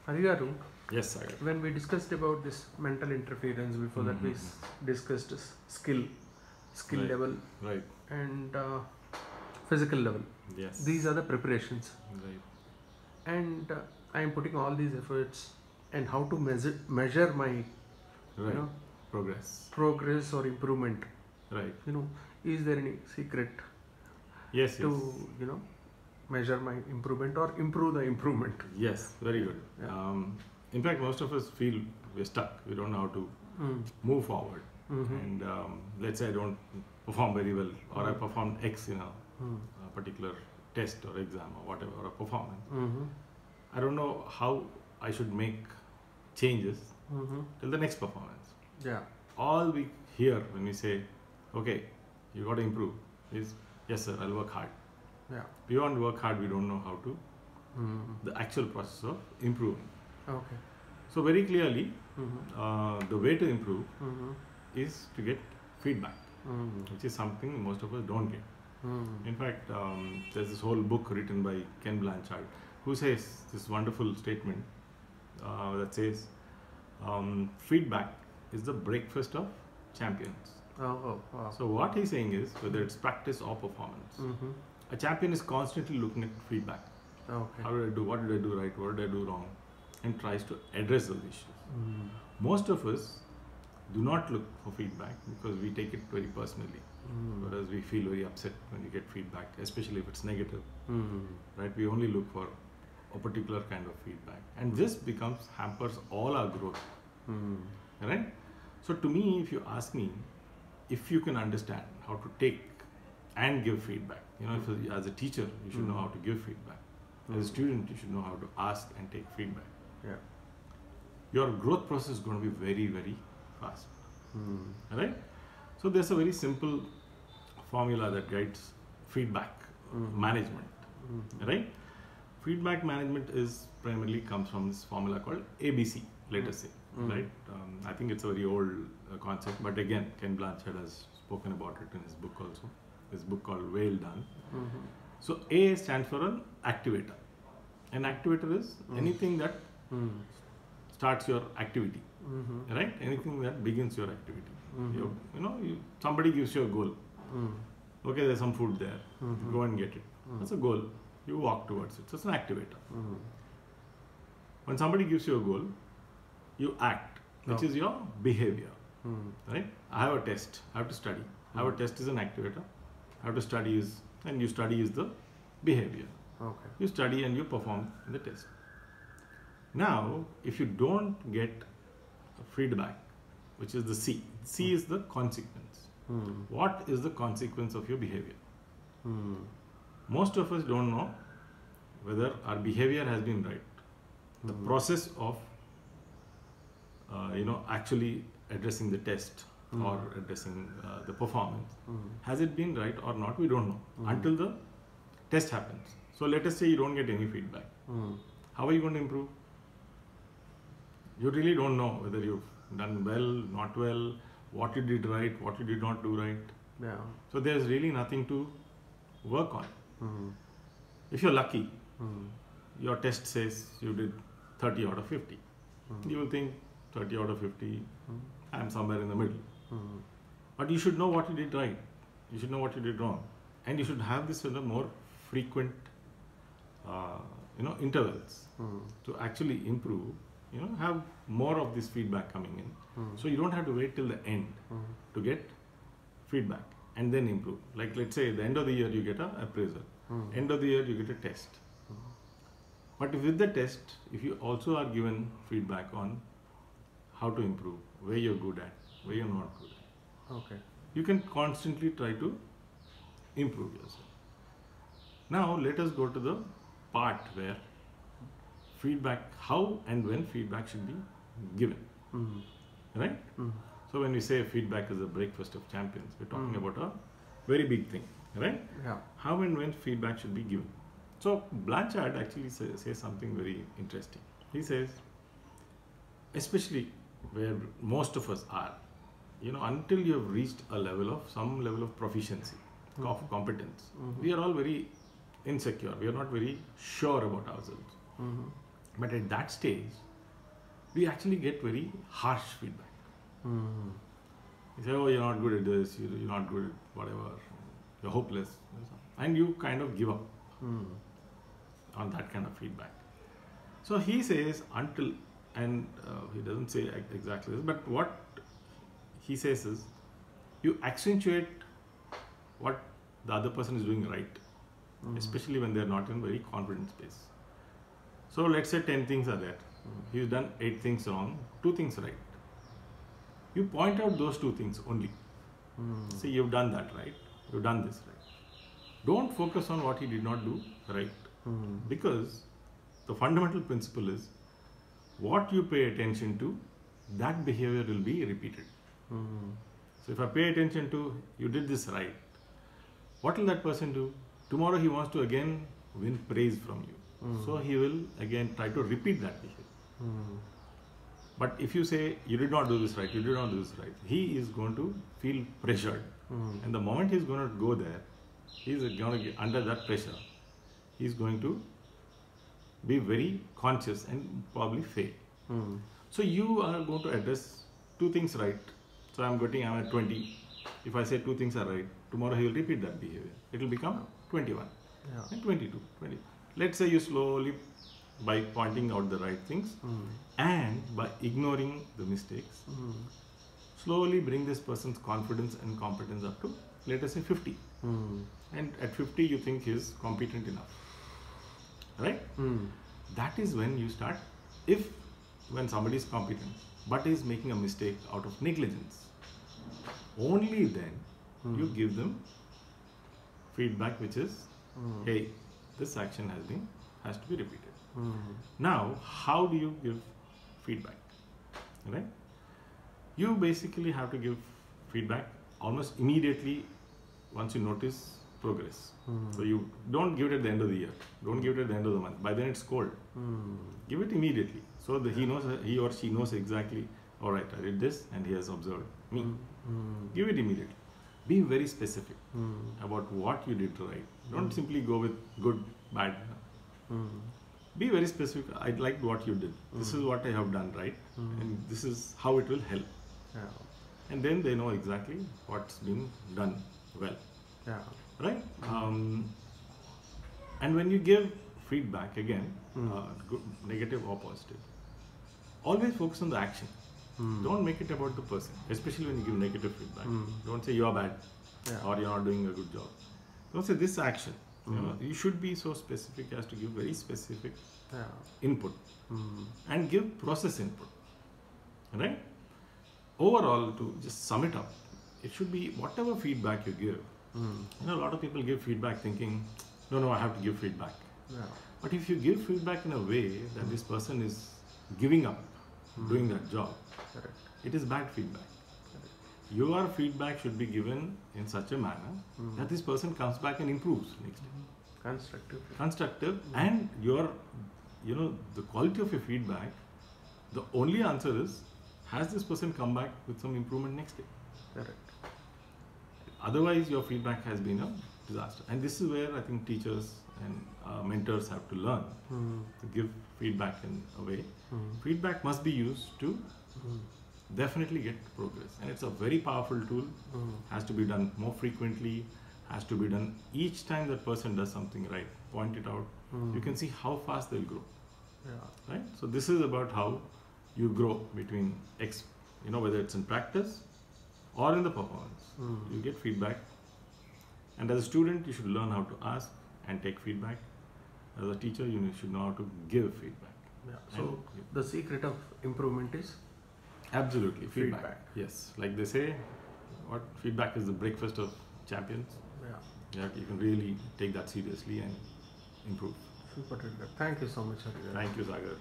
Harigaru, Yes, sir. when we discussed about this mental interference, before that we discussed skill Right. level Right. and physical level. Yes. These are the preparations, Right. and I am putting all these efforts and how to measure my Right. know, Progress. or improvement. Right. Is there any secret Yes. to Yes. measure my improvement or improve the improvement? Yes. Very good. Yeah. In fact, most of us feel we're stuck. We don't know how to move forward. And let's say I don't perform very well, or I performed X in a particular test or exam or whatever, or a performance. I don't know how I should make changes till the next performance. Yeah. All we hear when we say, okay, you got to improve, is yes, sir, I'll work hard. Yeah. Beyond work hard, we don't know how to, the actual process of improving. Okay. So very clearly, the way to improve is to get feedback, which is something most of us don't get. In fact, there's this whole book written by Ken Blanchard, who says this wonderful statement that says, feedback is the breakfast of champions. Oh, wow. So what he's saying is, whether it's practice or performance, a champion is constantly looking at feedback. Okay. How did I do? What did I do right? What did I do wrong? And tries to address those issues. Most of us do not look for feedback because we take it very personally. Whereas we feel very upset when we get feedback, especially if it's negative. Right? We only look for a particular kind of feedback, and this hampers all our growth. Right? So to me, if you ask me, if you can understand how to take and give feedback, if as a teacher you should know how to give feedback. As a student, you should know how to ask and take feedback. Yeah. Your growth process is going to be very, very fast. Right? So there's a very simple formula that guides feedback management. Right? Feedback management primarily comes from this formula called ABC, let us say. Right? I think it's a very old concept, but again, Ken Blanchard has spoken about it in his book also. His book called Well Done. So A stands for an activator. An activator is anything that starts your activity, right? Anything that begins your activity. Somebody gives you a goal. Okay, there's some food there. Go and get it. That's a goal. You walk towards it. So it's an activator. When somebody gives you a goal, you act, which is your behavior. Right? I have a test. I have to study. I have a test is an activator. I have to study and you study is the behavior. Okay. You study and you perform the test. Now, if you don't get feedback, which is the C. C is the consequence. What is the consequence of your behavior? Most of us don't know whether our behavior has been right. The process of actually addressing the test or addressing the performance, has it been right or not? We don't know until the test happens. So let us say you don't get any feedback. How are you going to improve? You really don't know whether you've done well, not well, what you did right, what you did not do right. Yeah. So there's really nothing to work on. If you're lucky, your test says you did 30 out of 50. You will think 30 out of 50, I'm somewhere in the middle. But you should know what you did right. You should know what you did wrong. And you should have this in a more frequent intervals to actually improve. Have more of this feedback coming in. So you don't have to wait till the end to get feedback and then improve. Like let's say at the end of the year you get an appraisal. End of the year you get a test. But with the test, if you also are given feedback on how to improve, where you're good at, where you're not good at, Okay. you can constantly try to improve yourself. Now let us go to the part where feedback, how and when feedback should be given. Right? So when we say feedback is a breakfast of champions, we're talking about a very big thing. Right? Yeah. How and when feedback should be given. So Blanchard actually says something very interesting. He says, especially where most of us are, until you have reached some level of proficiency, of competence, we are all very insecure. We are not very sure about ourselves. But at that stage, we actually get very harsh feedback. You say, oh, you're not good at this, you're not good at whatever, you're hopeless. And you kind of give up on that kind of feedback. So he says until, and he doesn't say exactly this, but what he says is, you accentuate what the other person is doing right, especially when they're not in very confident space. So let's say 10 things are there. He's done 8 things wrong, 2 things right. You point out those 2 things only. Say, you've done that right, you've done this right. Don't focus on what he did not do right. Because the fundamental principle is, what you pay attention to, that behavior will be repeated. So if I pay attention to, you did this right, what will that person do? Tomorrow he wants to again win praise from you. So he will again try to repeat that behavior. But if you say, you did not do this right, you did not do this right, he is going to feel pressured. And the moment he is going to go there, he is going to get under that pressure. He is going to be very conscious and probably fail. So you are going to address 2 things right. So I'm at 20. If I say 2 things are right, tomorrow he will repeat that behavior. It will become 21 and 22, 20. Let's say you slowly, by pointing out the right things and by ignoring the mistakes, slowly bring this person's confidence and competence up to, let us say, 50. And at 50 you think he is competent enough. Right? That is when you start, when somebody is competent but is making a mistake out of negligence, only then you give them feedback which is, hey, this action has to be repeated. Now, how do you give feedback? Right? You basically have to give feedback almost immediately once you notice progress. So you don't give it at the end of the year. Don't give it at the end of the month. By then it's cold. Give it immediately. So that he or she knows exactly, all right, I did this and he has observed me. Give it immediately. Be very specific about what you did right. Don't simply go with good, bad. Be very specific. I liked what you did. This is what I have done right. And this is how it will help. And then they know exactly what's been done well. Right? And when you give feedback, again, good, negative or positive, always focus on the action. Don't make it about the person, especially when you give negative feedback. Don't say you are bad or you're not doing a good job. Don't say this action. You should be so specific as to give very specific input and give process input. Right? Overall, to just sum it up, it should be whatever feedback you give. A lot of people give feedback thinking, no, I have to give feedback. But if you give feedback in a way that this person is giving up doing that job, it is bad feedback. Your feedback should be given in such a manner that this person comes back and improves next day. Constructive. And your, the quality of your feedback, the only answer is, has this person come back with some improvement next day? Otherwise, your feedback has been a disaster. And this is where I think teachers and mentors have to learn to give feedback in a way. Feedback must be used to definitely get progress. And it's a very powerful tool. Has to be done more frequently. Has to be done each time that person does something right. Point it out. You can see how fast they'll grow. Right? So this is about how you grow between whether it's in practice or in the performance. You get feedback. And as a student, you should learn how to ask and take feedback. As a teacher, you should know how to give feedback. So the secret of improvement is? Absolutely, feedback. Yes, like they say, feedback is the breakfast of champions. You can really take that seriously and improve. Super. Thank you so much, Harimohan. Thank you, Sagar.